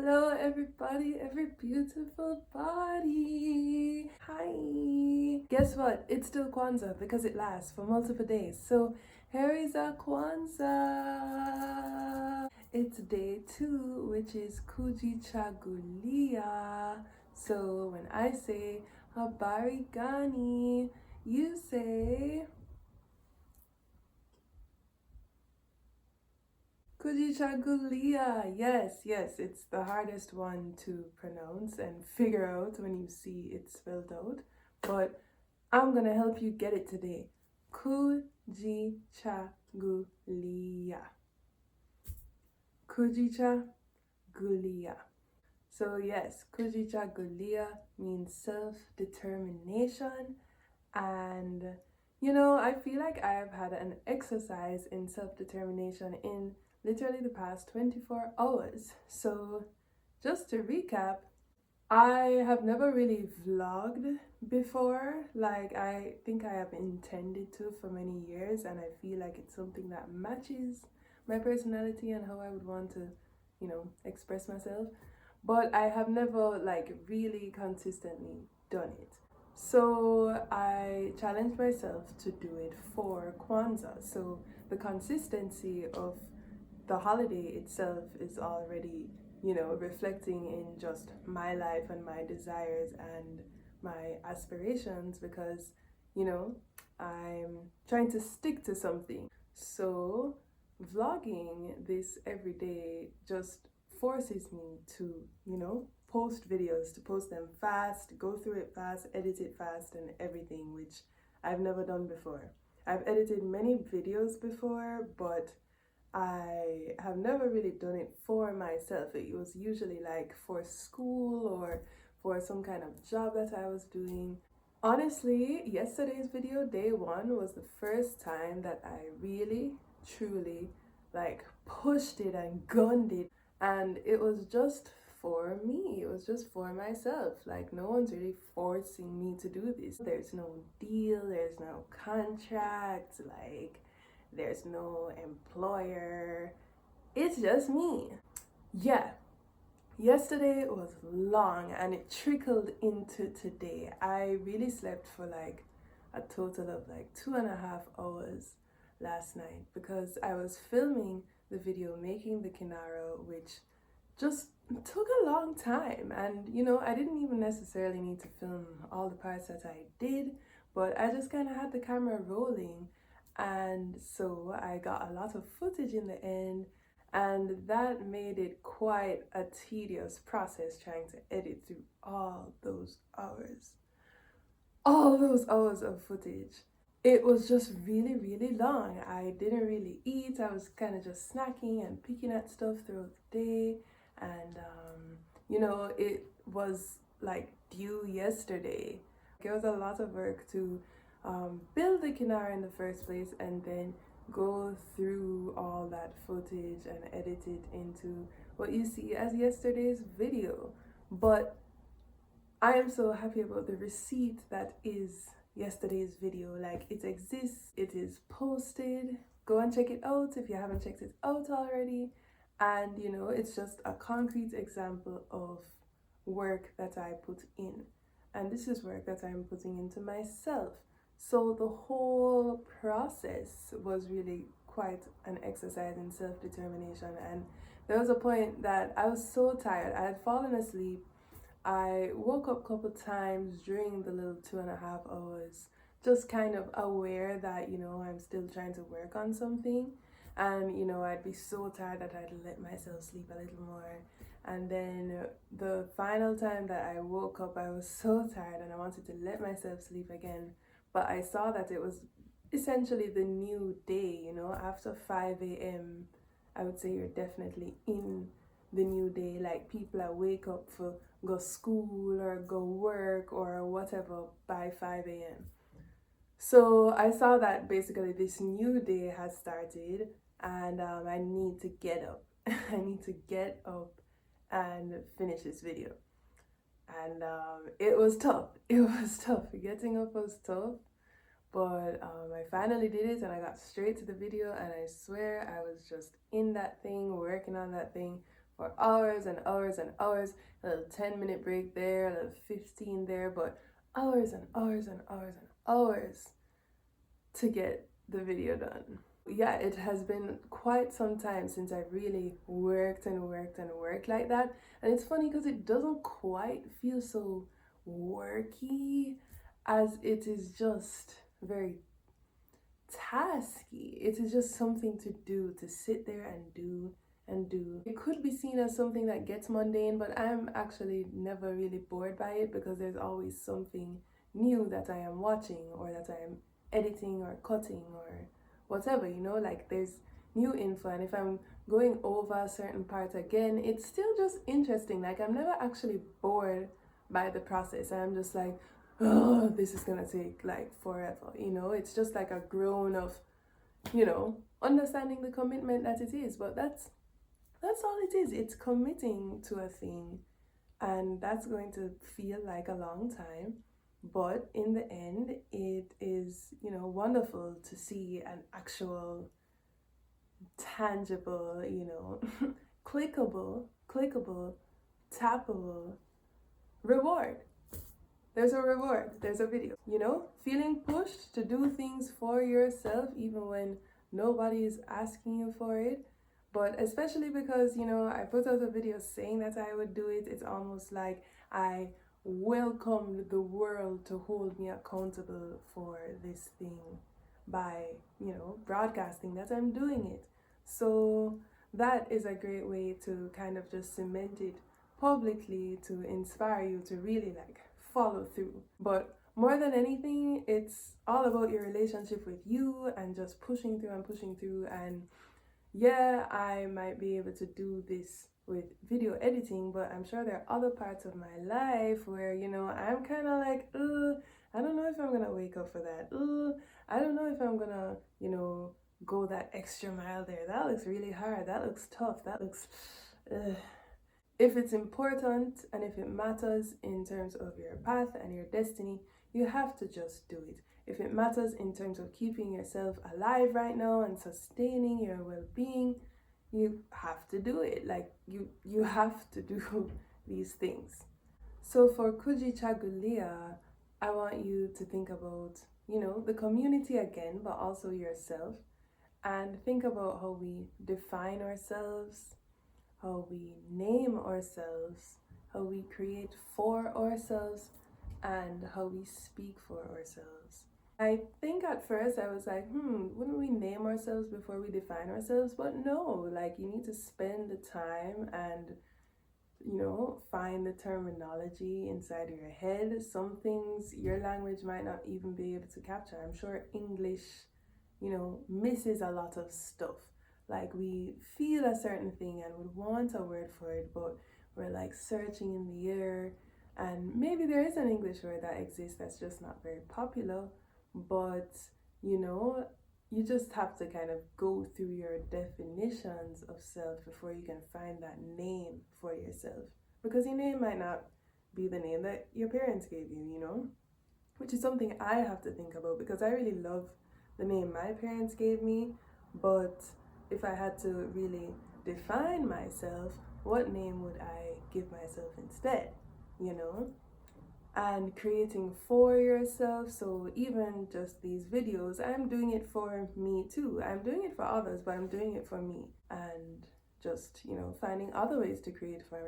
Hello, everybody, every beautiful body. Hi. Guess what? It's still Kwanzaa because it lasts for multiple days. So here is a Kwanzaa. It's day 2, which is Kujichagulia. So when I say Habari Gani, you say Kujichagulia. Yes, it's the hardest one to pronounce and figure out when you see it spelled out. But I'm gonna help you get it today. Kujichagulia. Kujichagulia. So yes, Kujichagulia means self-determination, and I feel like I've had an exercise in self-determination in literally the past 24 hours. So just to recap, I have never really vlogged before. Like, I think I have intended to for many years, and I feel like it's something that matches my personality and how I would want to, express myself. But I have never like really consistently done it. So I challenged myself to do it for Kwanzaa. So the consistency of the holiday itself is already, reflecting in just my life and my desires and my aspirations because, I'm trying to stick to something. So vlogging this every day just forces me to, post videos, to post them fast, go through it fast, edit it fast, and everything, which I've never done before. I've edited many videos before, but I have never really done it for myself. It was usually like for school or for some kind of job that I was doing. Honestly, yesterday's video, day 1, was the first time that I really, truly like pushed it and gunned it. And it was just for me, it was just for myself. Like, no one's really forcing me to do this. There's no deal, there's no contract, like, there's no employer. It's just me. Yeah, yesterday was long and it trickled into today. I really slept for like a total of like 2.5 hours last night because I was filming the video making the kinara, which just took a long time. And I didn't even necessarily need to film all the parts that I did, but I just kind of had the camera rolling, and so I got a lot of footage in the end, and that made it quite a tedious process trying to edit through all those hours of footage. It was just really, really long. I didn't really eat. I was kind of just snacking and picking at stuff throughout the day. And, it was like due yesterday. It was a lot of work to build the Kinara in the first place and then go through all that footage and edit it into what you see as yesterday's video. But I am so happy about the receipt that is yesterday's video. Like, it exists, it is posted. Go and check it out if you haven't checked it out already. And it's just a concrete example of work that I put in. And this is work that I'm putting into myself. So the whole process was really quite an exercise in self-determination. And there was a point that I was so tired. I had fallen asleep. I woke up a couple times during the little 2.5 hours, just kind of aware that, I'm still trying to work on something. And, I'd be so tired that I'd let myself sleep a little more. And then the final time that I woke up, I was so tired and I wanted to let myself sleep again. But I saw that it was essentially the new day, after 5 a.m. I would say you're definitely in the new day. Like, people that wake up for go school or go work or whatever by 5 a.m. So I saw that basically this new day has started, and I need to get up. I need to get up and finish this video. And it was tough. It was tough. Getting up was tough. But I finally did it and I got straight to the video, and I swear I was just in that thing, working on that thing for hours and hours and hours, a little 10-minute break there, a little 15 there, but hours and hours and hours and hours to get the video done. Yeah, it has been quite some time since I've really worked and worked and worked like that. And it's funny because it doesn't quite feel so worky as it is just very tasky. It is just something to do, to sit there and do and do. It could be seen as something that gets mundane, but I'm actually never really bored by it because there's always something new that I am watching or that I am editing or cutting or whatever, you know, like there's new info, and if I'm going over a certain part again, it's still just interesting. Like I'm never actually bored by the process. I'm just like, oh, this is gonna take like forever, you know. It's just like a groan of, you know, understanding the commitment that it is. But that's all it is. It's committing to a thing, and that's going to feel like a long time, but in the end it is, you know, wonderful to see an actual tangible, you know, clickable, tappable reward. There's a reward, there's a video, you know, feeling pushed to do things for yourself even when nobody is asking you for it. But especially because, you know, I put out a video saying that I would do it, it's almost like I welcomed the world to hold me accountable for this thing by, you know, broadcasting that I'm doing it. So that is a great way to kind of just cement it publicly to inspire you to really like follow through. But more than anything, it's all about your relationship with you and just pushing through and pushing through. And yeah, I might be able to do this with video editing, but I'm sure there are other parts of my life where, you know, I'm kind of like, I don't know if I'm gonna wake up for that. I don't know if I'm gonna, you know, go that extra mile there. That looks really hard. That looks tough. That looks, if it's important and if it matters in terms of your path and your destiny, you have to just do it. If it matters in terms of keeping yourself alive right now and sustaining your well-being, you have to do it. Like you have to do these things. So for Kujichagulia, I want you to think about, you know, the community again, but also yourself, and think about how we define ourselves, how we name ourselves, how we create for ourselves, and how we speak for ourselves. I think at first I was like, wouldn't we name ourselves before we define ourselves? But no, like you need to spend the time and, you know, find the terminology inside of your head. Some things your language might not even be able to capture. I'm sure English, you know, misses a lot of stuff. Like we feel a certain thing and would want a word for it, but we're like searching in the air. And maybe there is an English word that exists that's just not very popular, but you know, you just have to kind of go through your definitions of self before you can find that name for yourself. Because your name might not be the name that your parents gave you, you know? Which is something I have to think about because I really love the name my parents gave me, but if I had to really define myself, what name would I give myself instead, you know? And creating for yourself. So even just these videos, I'm doing it for me too. I'm doing it for others, but I'm doing it for me. And just, you know, finding other ways to create for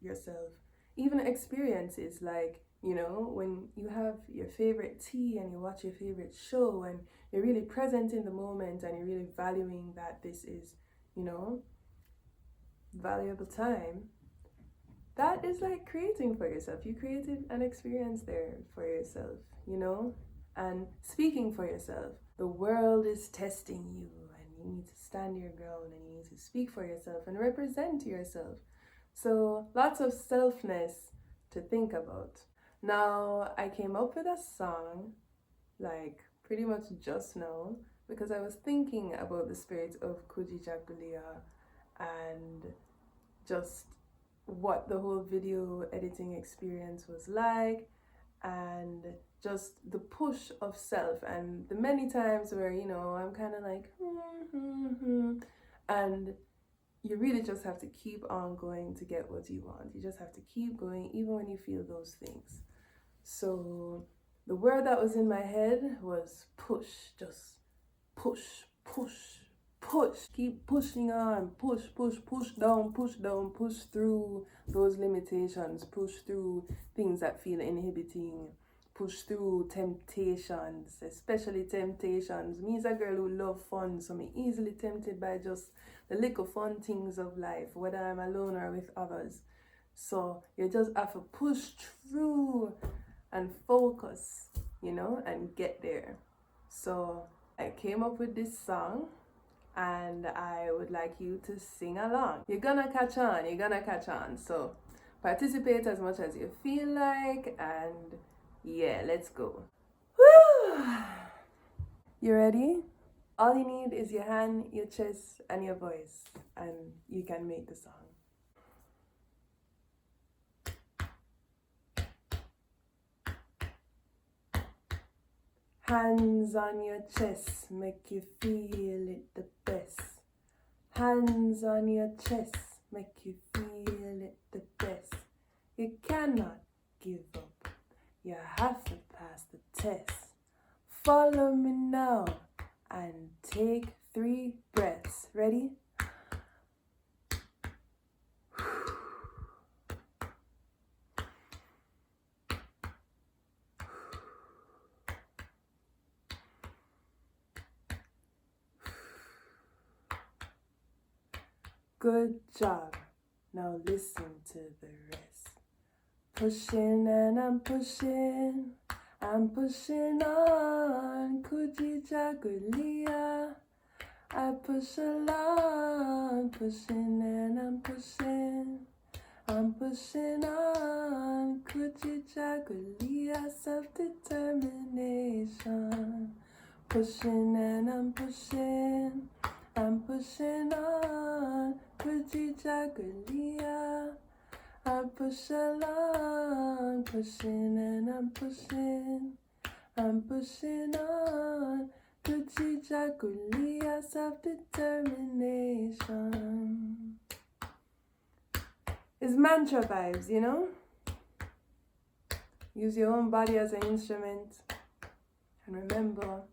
yourself. Even experiences like, you know, when you have your favorite tea and you watch your favorite show and you're really present in the moment and you're really valuing that this is, you know, valuable time. That is like creating for yourself. You created an experience there for yourself, you know? And speaking for yourself. The world is testing you and you need to stand your ground and you need to speak for yourself and represent yourself. So lots of selfness to think about. Now, I came up with a song like pretty much just now because I was thinking about the spirit of Kujichagulia and just what the whole video editing experience was like and just the push of self and the many times where, you know, I'm kind of like and you really just have to keep on going to get what you want. You just have to keep going even when you feel those things. So the word that was in my head was push. Just push, push, push. Keep pushing on. Push, push, push down, push through those limitations. Push through things that feel inhibiting. Push through temptations, especially temptations. Me is a girl who love fun, so me easily tempted by just the little fun things of life, whether I'm alone or with others. So you just have to push through and focus, and get there. So I came up with this song and I would like you to sing along. You're gonna catch on. So participate as much as you feel like, and yeah, let's go. Woo! You ready? All you need is your hand, your chest, and your voice, and you can make the song. Hands on your chest, make you feel it the best. Hands on your chest, make you feel it the best. You cannot give up, you have to pass the test. Follow me now and take 3 breaths. Ready? Good job. Now listen to the rest. Pushing and I'm pushing on. Kujichagulia. I push along, pushing and I'm pushing on. Kujichagulia, self-determination. Pushing and I'm pushing on. Kujichagulia. I push along, pushing and I'm pushing on. Kujichagulia, self-determination. It's mantra vibes, Use your own body as an instrument. And remember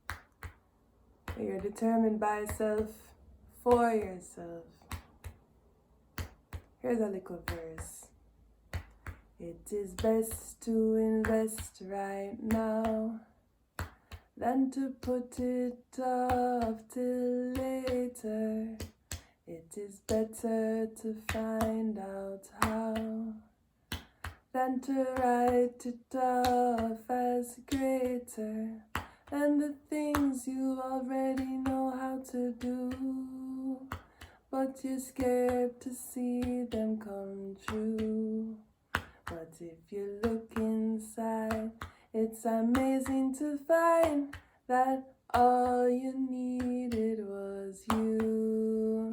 that you're determined by yourself, for yourself. Here's a little verse. It is best to invest right now than to put it off till later. It is better to find out how than to write it off as greater than the things you already know how to do, but you're scared to see them come true. But if you look inside, it's amazing to find that all you needed was you.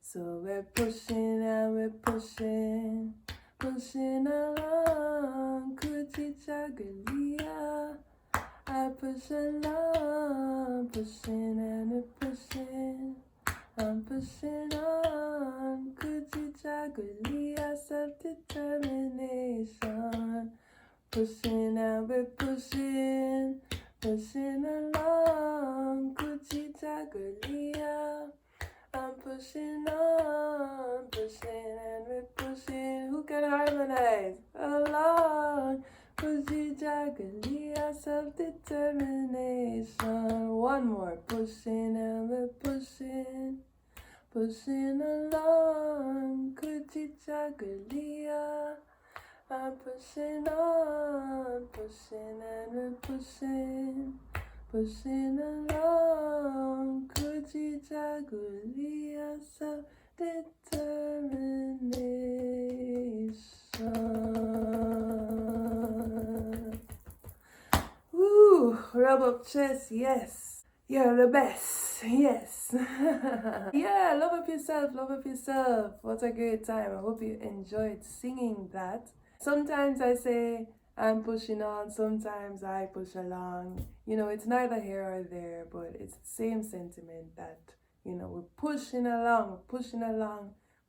So we're pushing and we're pushing along. Kujichagulia. I push along, pushing and we're pushing. I'm pushing on. Kujichagulia, self-determination. Pushing and we're pushing along. Kujichagulia. I'm pushing on, and we're pushing. Who can harmonize? Along. Kujichagulia, self-determination. One more. Pushing and we're pushing along. Kujichagulia. I'm pushing on, and we're pushing along. Kujichagulia, self-determination. Woo! Rub up chest, yes. You're the best, yes. Yeah, love up yourself. What a great time. I hope you enjoyed singing that. Sometimes I say I'm pushing on, sometimes I push along. It's neither here or there, but it's the same sentiment that, You know, we're pushing along,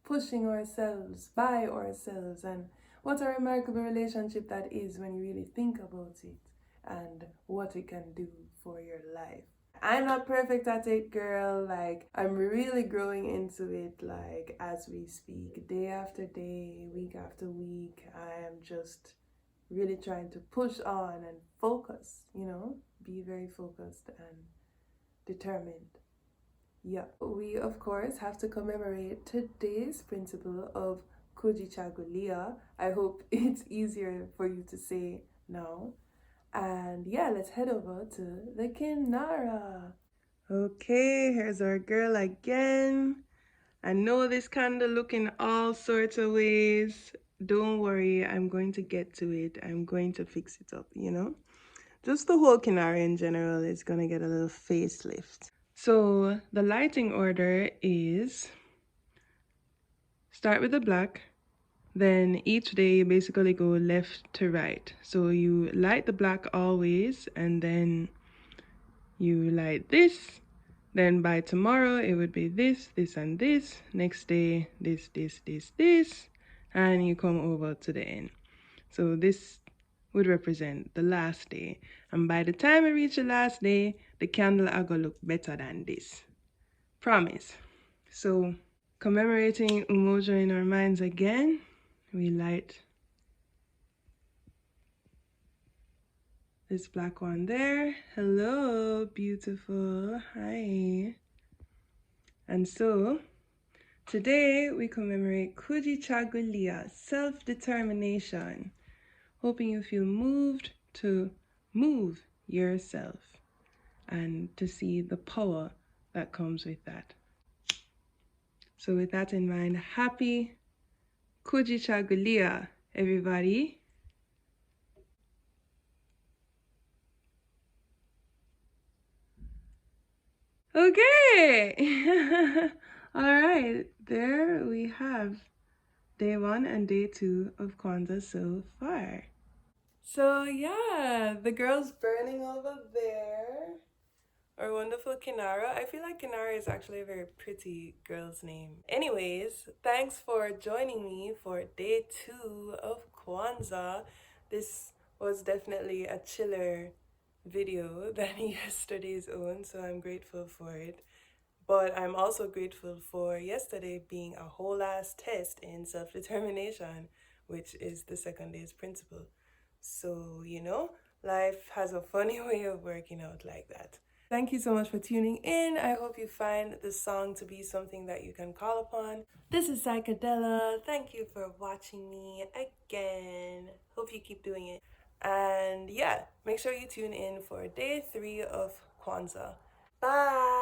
pushing ourselves by ourselves. And what a remarkable relationship that is when you really think about it and what it can do for your life. I'm not perfect at it, girl. Like, I'm really growing into it, like, as we speak, day after day, week after week. I am just really trying to push on and focus, you know, be very focused and determined. Yeah, we of course have to commemorate today's principle of Kujichagulia. I hope it's easier for you to say now. And yeah, let's head over to the Kinara. Okay, here's our girl again. I know this candle looking all sorts of ways. Don't worry, I'm going to get to it. I'm going to fix it up, you know? Just the whole Kinara in general is going to get a little facelift. So the lighting order is start with the black, then each day you basically go left to right. So you light the black always, and then you light this. Then by tomorrow it would be this, this, and this. Next day, this, this, this, this, and you come over to the end. So this would represent the last day. And by the time we reach the last day, the candle are gonna look better than this. Promise. So commemorating Umoja in our minds again, we light this black one there. Hello, beautiful. Hi. And so today we commemorate Kujichagulia, self-determination. Hoping you feel moved to move yourself and to see the power that comes with that. So with that in mind, happy Kujichagulia, everybody. Okay. All right, there we have day 1 and day 2 of Kwanzaa so far. So yeah, the girl's burning over there. Our wonderful Kinara. I feel like Kinara is actually a very pretty girl's name. Anyways, thanks for joining me for day 2 of Kwanzaa. This was definitely a chiller video than yesterday's own, so I'm grateful for it. But I'm also grateful for yesterday being a whole ass test in self-determination, which is the second day's principle. So, you know, life has a funny way of working out like that. Thank you so much for tuning in. I hope you find this song to be something that you can call upon. This is Psyka Dela. Thank you for watching me again. Hope you keep doing it. And yeah, make sure you tune in for day 3 of Kwanzaa. Bye!